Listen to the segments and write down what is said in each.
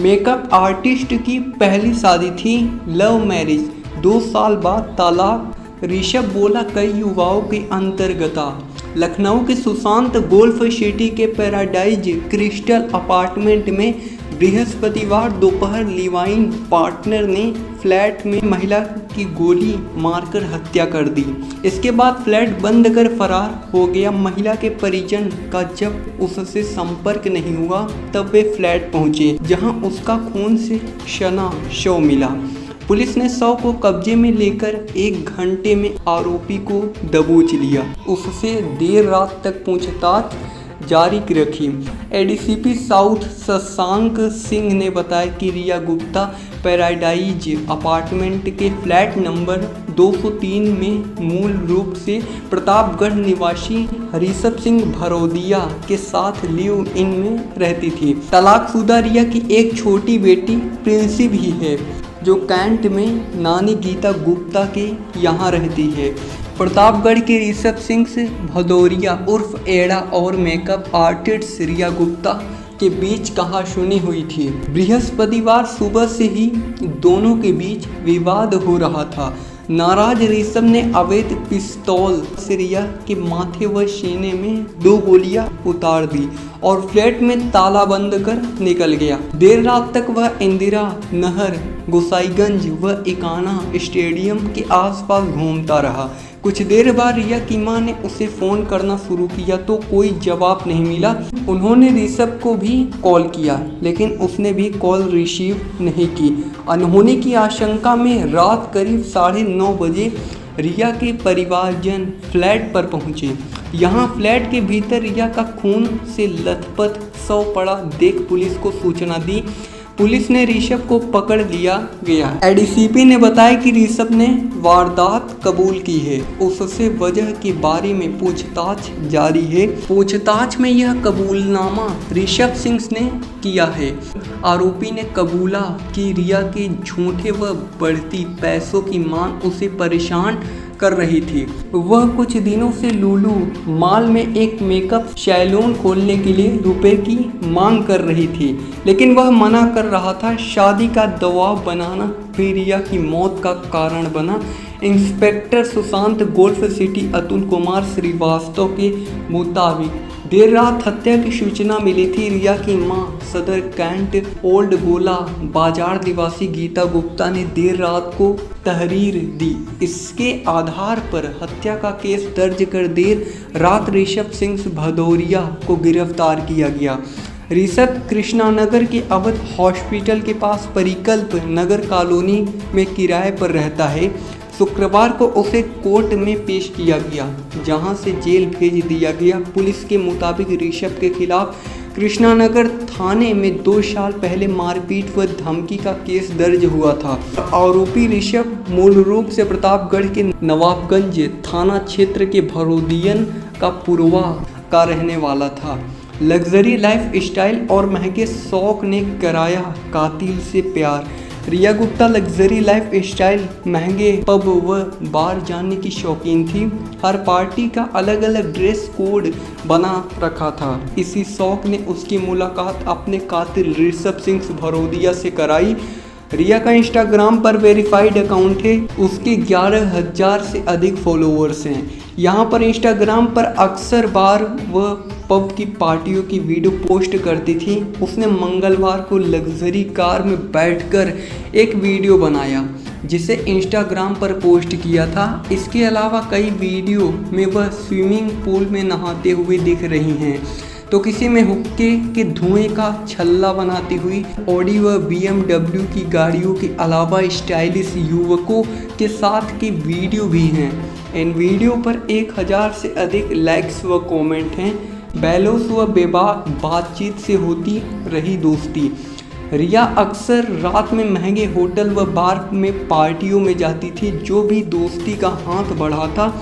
Makeup artist की पहली शादी थी लव मैरिज, 2 साल बाद तलाक। ऋषभ बोला कई युवाओं की अंतर्गता। लखनऊ के सुशांत गोल्फ सिटी के पैराडाइज क्रिस्टल अपार्टमेंट में बृहस्पतिवार दोपहर लिवाइन पार्टनर ने फ्लैट में महिला की गोली मारकर हत्या कर दी। इसके बाद फ्लैट बंद कर फरार हो गया। महिला के परिजन का जब उससे संपर्क नहीं हुआ तब वे फ्लैट पहुंचे, जहां उसका खून से सना शव मिला। पुलिस ने शव को कब्जे में लेकर 1 घंटे में आरोपी को दबोच लिया। उससे देर रात तक पूछताछ जारी रखी। एडीसीपी साउथ शशांक सिंह ने बताया कि रिया गुप्ता पैराडाइज अपार्टमेंट के फ्लैट नंबर 203 में मूल रूप से प्रतापगढ़ निवासी ऋषभ सिंह भरोदिया के साथ लिव इन में रहती थी। तलाकशुदा रिया की एक छोटी बेटी प्रिंसी भी है, जो कैंट में नानी गीता गुप्ता के यहाँ रहती है। प्रतापगढ़ के ऋषभ सिंह से भदौरिया उर्फ एड़ा और मेकअप आर्टिस्ट रिया गुप्ता के बीच कहासुनी हुई थी। बृहस्पतिवार सुबह से ही दोनों के बीच विवाद हो रहा था। नाराज ऋषभ ने अवैध पिस्तौल से रिया के माथे व सीने में 2 गोलियां उतार दी और फ्लैट में ताला बंद कर निकल गया। देर रात तक वह इंदिरा नहर, गोसाईगंज व इकाना स्टेडियम के आसपास घूमता रहा। कुछ देर बाद रिया की मां ने उसे फ़ोन करना शुरू किया तो कोई जवाब नहीं मिला। उन्होंने ऋषभ को भी कॉल किया, लेकिन उसने भी कॉल रिसीव नहीं की। अनहोनी की आशंका में रात करीब 9:30 बजे रिया के परिवारजन फ्लैट पर पहुंचे। यहां फ्लैट के भीतर रिया का खून से लथपथ शव पड़ा देख पुलिस को सूचना दी। पुलिस ने ऋषभ को पकड़ लिया गया। एडीसीपी ने बताया कि ऋषभ ने वारदात कबूल की है। उससे वजह के बारे में पूछताछ जारी है। पूछताछ में यह कबूलनामा ऋषभ सिंह ने किया है। आरोपी ने कबूला कि रिया के झूठे व बढ़ती पैसों की मांग उसे परेशान कर रही थी। वह कुछ दिनों से लुलु मॉल में एक मेकअप सैलून खोलने के लिए रुपए की मांग कर रही थी, लेकिन वह मना कर रहा था। शादी का दबाव बनाना भी रिया की मौत का कारण बना। Inspector Sushant Golf City Atul Kumar Srivastava के मुताबिक देर रात हत्या की सूचना मिली थी। रिया की मां सदर कैंट ओल्ड गोला बाजार निवासी गीता गुप्ता ने देर रात को तहरीर दी। इसके आधार पर हत्या का केस दर्ज कर देर रात ऋषभ सिंह भदौरिया को गिरफ्तार किया गया। ऋषभ कृष्णानगर के अवध हॉस्पिटल के पास परिकल्प नगर कॉलोनी में किराए पर रहता है। शुक्रवार को उसे कोर्ट में पेश किया गया, जहां से जेल भेज दिया गया। पुलिस के मुताबिक ऋषभ के खिलाफ कृष्णानगर थाने में 2 साल पहले मारपीट व धमकी का केस दर्ज हुआ था। आरोपी ऋषभ मूल रूप से प्रतापगढ़ के नवाबगंज थाना क्षेत्र के भरोदियन का पुरवा का रहने वाला था। लग्जरी लाइफ स्टाइल और महंगे शौक ने कराया कातिल से प्यार। रिया गुप्ता लग्जरी लाइफ स्टाइल, महंगे पब व बार जाने की शौकीन थी। हर पार्टी का अलग अलग ड्रेस कोड बना रखा था। इसी शौक ने उसकी मुलाकात अपने कातिल ऋषभ सिंह भरोदिया से कराई। रिया का इंस्टाग्राम पर वेरीफाइड अकाउंट है। उसके 11,000 से अधिक फॉलोअर्स हैं। यहाँ पर इंस्टाग्राम पर अक्सर बार व पब की पार्टियों की वीडियो पोस्ट करती थी। उसने मंगलवार को लग्जरी कार में बैठकर एक वीडियो बनाया, जिसे इंस्टाग्राम पर पोस्ट किया था। इसके अलावा कई वीडियो में वह स्विमिंग पूल में नहाते हुए दिख रही हैं, तो किसी में हुक्के के धुएं का छल्ला बनाती हुई। ऑडी व BMW की गाड़ियों के अलावा स्टाइलिश युवकों के साथ की वीडियो भी हैं। इन वीडियो पर 1000 से अधिक लाइक्स व कमेंट हैं। बैलोस व बेबाक बातचीत से होती रही दोस्ती। रिया अक्सर रात में महंगे होटल व बार में पार्टियों में जाती थी। जो भी दोस्ती का हाथ बढ़ाता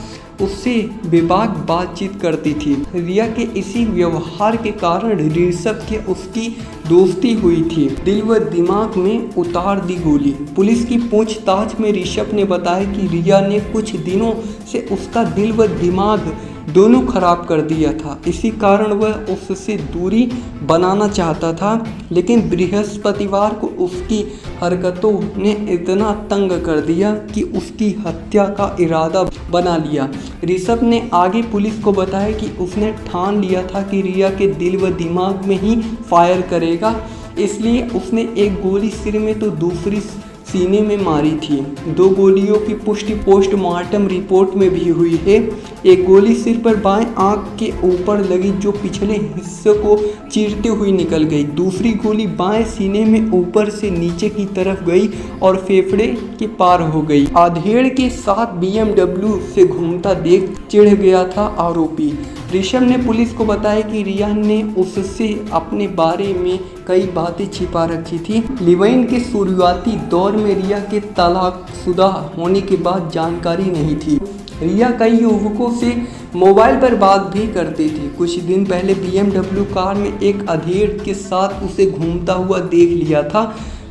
उससे बेबाक बातचीत करती थी। रिया के इसी व्यवहार के कारण ऋषभ के उसकी दोस्ती हुई थी। दिल व दिमाग में उतार दी गोली। पुलिस की पूछताछ में ऋषभ ने बताया कि रिया ने कुछ दिनों से उसका दिल व दिमाग दोनों खराब कर दिया था। इसी कारण वह उससे दूरी बनाना चाहता था, लेकिन बृहस्पतिवार को उसकी हरकतों ने इतना तंग कर दिया कि उसकी हत्या का इरादा बना लिया। ऋषभ ने आगे पुलिस को बताया कि उसने ठान लिया था कि रिया के दिल व दिमाग में ही फायर करेगा, इसलिए उसने एक गोली सिर में तो दूसरी सीने में मारी थी। 2 गोलियों की पुष्टि पोस्टमार्टम रिपोर्ट में भी हुई है। एक गोली सिर पर बाएं आंख के ऊपर लगी, जो पिछले हिस्से को चीरते हुए निकल गई। दूसरी गोली बाएं सीने में ऊपर से नीचे की तरफ गई और फेफड़े के पार हो गई। आधेड़ के साथ BMW से घूमता देख चिढ़ गया था आरोपी। ऋषभ ने पुलिस को बताया कि रिया ने उससे अपने बारे में कई बातें छिपा रखी थी। लिवाइन के शुरुआती दौर में रिया के तलाकशुदा होने के बाद जानकारी नहीं थी। रिया कई युवकों से मोबाइल पर बात भी करती थी। कुछ दिन पहले BMW कार में एक अधेड़ के साथ उसे घूमता हुआ देख लिया था।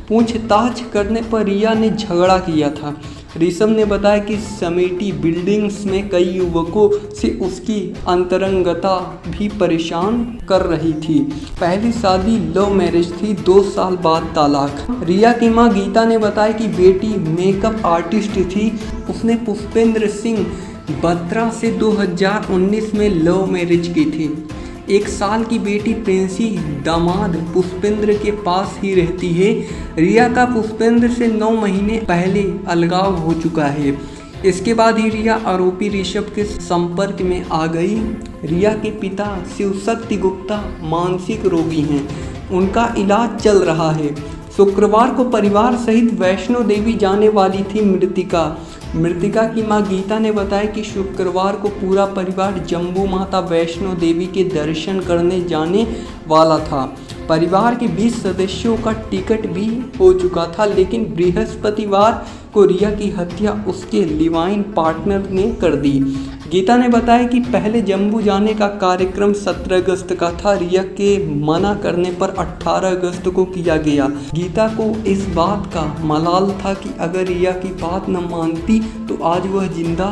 पूछताछ करने पर रिया ने झगड़ा किया था। ऋषभ ने बताया कि समिति बिल्डिंग्स में कई युवकों से उसकी अंतरंगता भी परेशान कर रही थी। पहली शादी लव मैरिज थी, 2 साल बाद तलाक। रिया की मां गीता ने बताया कि बेटी मेकअप आर्टिस्ट थी। उसने पुष्पेंद्र सिंह बत्रा से 2019 में लव मैरिज की थी। 1 साल की बेटी प्रिंसी दामाद पुष्पेंद्र के पास ही रहती है। रिया का पुष्पेंद्र से 9 महीने पहले अलगाव हो चुका है। इसके बाद ही रिया आरोपी ऋषभ के संपर्क में आ गई। रिया के पिता शिवशक्ति गुप्ता मानसिक रोगी हैं। उनका इलाज चल रहा है। शुक्रवार को परिवार सहित वैष्णो देवी जाने वाली थी मृतिका की मां गीता ने बताया कि शुक्रवार को पूरा परिवार जम्मू माता वैष्णो देवी के दर्शन करने जाने वाला था। परिवार के 20 सदस्यों का टिकट भी हो चुका था, लेकिन बृहस्पतिवार को रिया की हत्या उसके लिवाइन पार्टनर ने कर दी। गीता ने बताया कि पहले जम्मू जाने का कार्यक्रम 17 अगस्त का था। रिया के मना करने पर 18 अगस्त को किया गया। गीता को इस बात का मलाल था कि अगर रिया की बात न मानती तो आज वह जिंदा